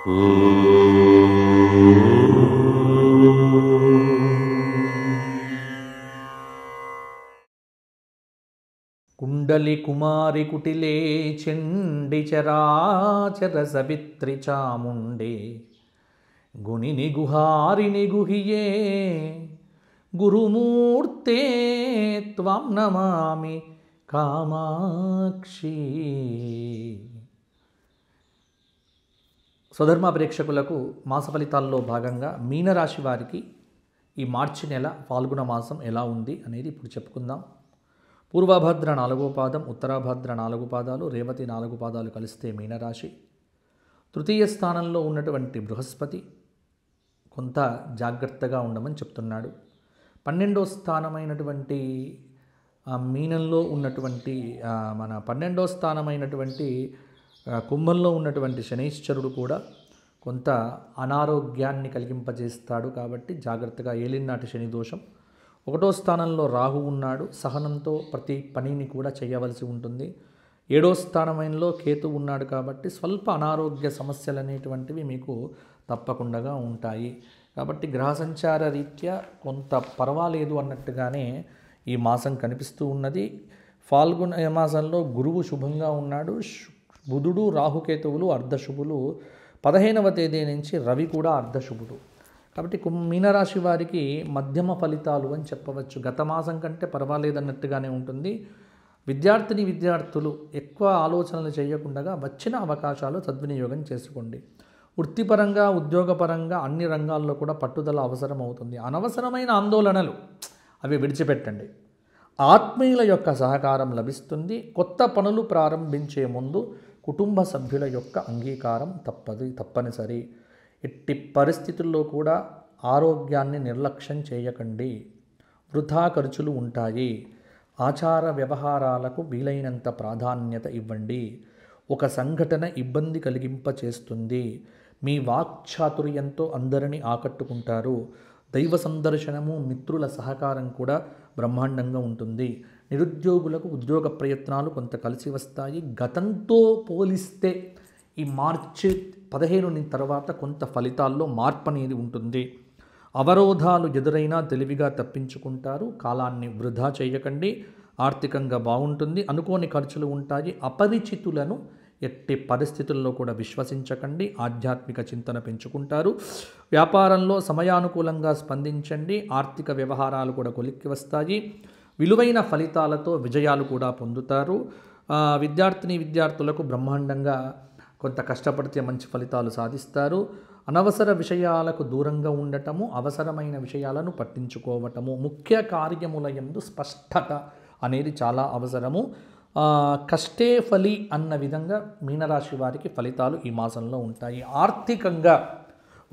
కుండలి కుమారి కుటిలే చండి చరాచర సవిత్రి చాముండే గుణిని గుహారిని గుహియే గురుమూర్తే త్వం నమామి కామాక్షి. స్వధర్మ ప్రేక్షకులకు మాస ఫలితాల్లో భాగంగా మీనరాశి వారికి ఈ మార్చి నెల ఫాల్గుణ మాసం ఎలా ఉంది అనేది ఇప్పుడు చెప్పుకుందాం. పూర్వభద్ర 4వ పాదం, ఉత్తరాభద్ర 4 పాదాలు, రేవతి 4 పాదాలు కలిస్తే మీనరాశి. తృతీయ స్థానంలో ఉన్నటువంటి బృహస్పతి కొంత జాగ్రత్తగా ఉండమని చెప్తున్నాడు. 12వ స్థానమైనటువంటి మీనంలో ఉన్నటువంటి మన 12వ స్థానమైనటువంటి కుంభంలో ఉన్నటువంటి శనైశ్చరుడు కూడా కొంత అనారోగ్యాన్ని కలిగింపజేస్తాడు. కాబట్టి జాగ్రత్తగా ఏలినాటి శని దోషం. 1వ స్థానంలో రాహు ఉన్నాడు. సహనంతో ప్రతి పనిని కూడా చేయవలసి ఉంటుంది. 7వ స్థానంలో కేతు ఉన్నాడు. కాబట్టి స్వల్ప అనారోగ్య సమస్యలు అనేటువంటివి మీకు తప్పకుండా ఉంటాయి. కాబట్టి గ్రహ సంచార రీత్యా కొంత పర్వాలేదు అన్నట్టుగానే ఈ మాసం కనిపిస్తూ ఉన్నది. ఫాల్గుణ మాసంలో గురువు శుభంగా ఉన్నాడు. బుధుడు, రాహుకేతువులు అర్ధశుభులు. 15వ తేదీ నుంచి రవి కూడా అర్ధశుభుడు. కాబట్టి మీనరాశి వారికి మధ్యమ ఫలితాలు అని చెప్పవచ్చు. గత మాసం కంటే పర్వాలేదన్నట్టుగానే ఉంటుంది. విద్యార్థులు ఎక్కువ ఆలోచనలు చేయకుండా వచ్చిన అవకాశాలు సద్వినియోగం చేసుకోండి. వృత్తిపరంగా, ఉద్యోగపరంగా అన్ని రంగాల్లో కూడా పట్టుదల అవసరం అవుతుంది. అనవసరమైన ఆందోళనలు అవి విడిచిపెట్టండి. ఆత్మీయుల యొక్క సహకారం లభిస్తుంది. కొత్త పనులు ప్రారంభించే ముందు కుటుంబ సభ్యుల యొక్క అంగీకారం తప్పనిసరి. ఎట్టి పరిస్థితుల్లో కూడా ఆరోగ్యాన్ని నిర్లక్ష్యం చేయకండి. వృధా ఖర్చులు ఉంటాయి. ఆచార వ్యవహారాలకు వీలైనంత ప్రాధాన్యత ఇవ్వండి. ఒక సంఘటన ఇబ్బంది కలిగింపచేస్తుంది. మీ వాక్చాతుర్యంతో అందరినీ ఆకట్టుకుంటారు. దైవ సందర్శనము, మిత్రుల సహకారం కూడా బ్రహ్మాండంగా ఉంటుంది. నిరుద్యోగులకు ఉద్యోగ ప్రయత్నాలు కొంత కలిసి వస్తాయి. గతంతో పోలిస్తే ఈ మార్చి 15 తర్వాత కొంత ఫలితాల్లో మార్పు అనేది ఉంటుంది. అవరోధాలు ఎదురైనా తెలివిగా తప్పించుకుంటారు. కాలాన్ని వృధా చేయకండి. ఆర్థికంగా బాగుంటుంది. అనుకోని ఖర్చులు ఉంటాయి. అపరిచితులను ఎట్టి పరిస్థితుల్లో కూడా విశ్వసించకండి. ఆధ్యాత్మిక చింతన పెంచుకుంటారు. వ్యాపారంలో సమయానుకూలంగా స్పందించండి. ఆర్థిక వ్యవహారాలు కూడా కొలిక్కి వస్తాయి. విలువైన ఫలితాలతో విజయాలు కూడా పొందుతారు. విద్యార్థులకు బ్రహ్మాండంగా కొంత కష్టపడితే మంచి ఫలితాలు సాధిస్తారు. అనవసర విషయాలకు దూరంగా ఉండటము, అవసరమైన విషయాలను పట్టించుకోవటము, ముఖ్య కార్యముల యందు స్పష్టత అనేది చాలా అవసరము. కష్టే ఫలి అన్న విధంగా మీనరాశి వారికి ఫలితాలు ఈ మాసంలో ఉంటాయి. ఆర్థికంగా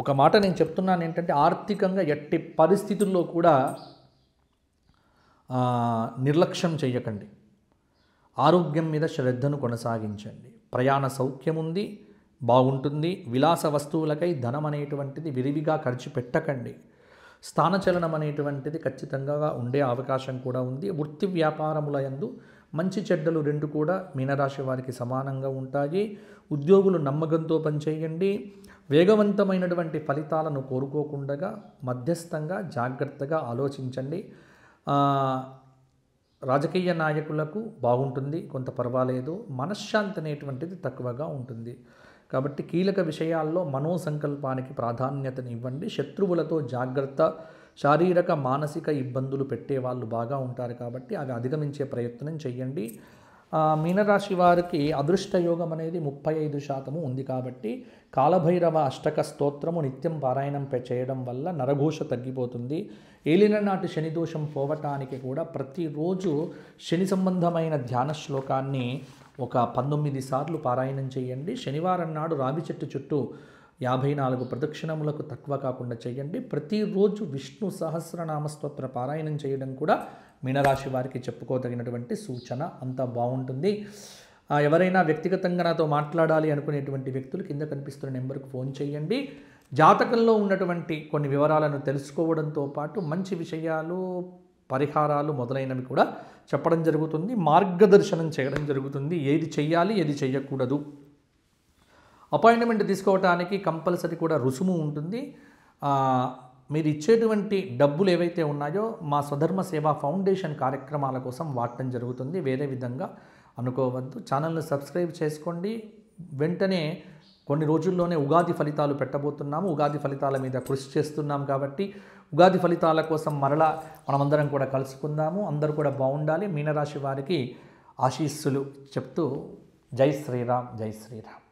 ఒక మాట నేను చెప్తున్నాను ఏంటంటే, ఆర్థికంగా ఎట్టి పరిస్థితుల్లో కూడా నిర్లక్ష్యం చేయకండి. ఆరోగ్యం మీద శ్రద్ధను కొనసాగించండి. ప్రయాణ సౌఖ్యం ఉంది, బాగుంటుంది. విలాస వస్తువులకై ధనం అనేటువంటిది విరివిగా ఖర్చు పెట్టకండి. స్థానచలనం అనేటువంటిది ఖచ్చితంగా ఉండే అవకాశం కూడా ఉంది. వృత్తి వ్యాపారముల యందు మంచి చెడ్డలు రెండు కూడా మీనరాశి వారికి సమానంగా ఉంటాయి. ఉద్యోగులు నమ్మకంతో పనిచేయండి. వేగవంతమైనటువంటి ఫలితాలను కోరుకోకుండా మధ్యస్థంగా జాగ్రత్తగా ఆలోచించండి. రాజకీయ నాయకులకు బాగుంటుంది, కొంత పర్వాలేదు. మనశ్శాంతి అనేటువంటిది తక్కువగా ఉంటుంది. కాబట్టి కీలక విషయాల్లో మనోసంకల్పానికి ప్రాధాన్యతని ఇవ్వండి. శత్రువులతో జాగ్రత్త. శారీరక మానసిక ఇబ్బందులు పెట్టే వాళ్ళు బాగా ఉంటారు కాబట్టి అవి అధిగమించే ప్రయత్నం చేయండి. మీనరాశి వారికి అదృష్టయోగం అనేది 35% ఉంది. కాబట్టి కాలభైరవ అష్టక స్తోత్రము నిత్యం పారాయణం చేయడం వల్ల నరఘోష తగ్గిపోతుంది. ఏలిననాటి శని దోషం పోవటానికి కూడా ప్రతిరోజు శని సంబంధమైన ధ్యాన శ్లోకాన్ని ఒక 19 సార్లు పారాయణం చేయండి. శనివారం నాడు రావి చెట్టు చుట్టూ 54 ప్రదక్షిణములకు తక్కువ కాకుండా చేయండి. ప్రతిరోజు విష్ణు సహస్రనామ స్తోత్ర పారాయణం చేయడం కూడా మీనరాశి వారికి చెప్పుకోదగినటువంటి సూచన. అంతా బాగుంటుంది. ఎవరైనా వ్యక్తిగతంగా నాతో మాట్లాడాలి అనుకునేటువంటి వ్యక్తులు కింద కనిపిస్తున్న నెంబర్కు ఫోన్ చేయండి. జాతకంలో ఉన్నటువంటి కొన్ని వివరాలను తెలుసుకోవడంతో పాటు మంచి విషయాలు, పరిహారాలు మొదలైనవి కూడా చెప్పడం జరుగుతుంది. మార్గదర్శనం చేయడం జరుగుతుంది. ఏది చెయ్యాలి, ఏది చెయ్యకూడదు అపాయింట్మెంట్ తీసుకోవడానికి కంపల్సరీ కూడా రుసుము ఉంటుంది. మీరు ఇచ్చేటువంటి డబ్బులు ఏవైతే ఉన్నాయో మా స్వధర్మ సేవా ఫౌండేషన్ కార్యక్రమాల కోసం వాడటం జరుగుతుంది. వేరే విధంగా అనుకోవద్దు. ఛానల్ని సబ్స్క్రైబ్ చేసుకోండి. వెంటనే కొన్ని రోజుల్లోనే ఉగాది ఫలితాలు పెట్టబోతున్నాము. ఉగాది ఫలితాల మీద కృషి చేస్తున్నాం కాబట్టి ఉగాది ఫలితాల కోసం మరలా మనమందరం కూడా కలుసుకుందాము. అందరూ కూడా బాగుండాలి. మీనరాశి వారికి ఆశీస్సులు చెప్తూ జై శ్రీరామ్, జై శ్రీరామ్.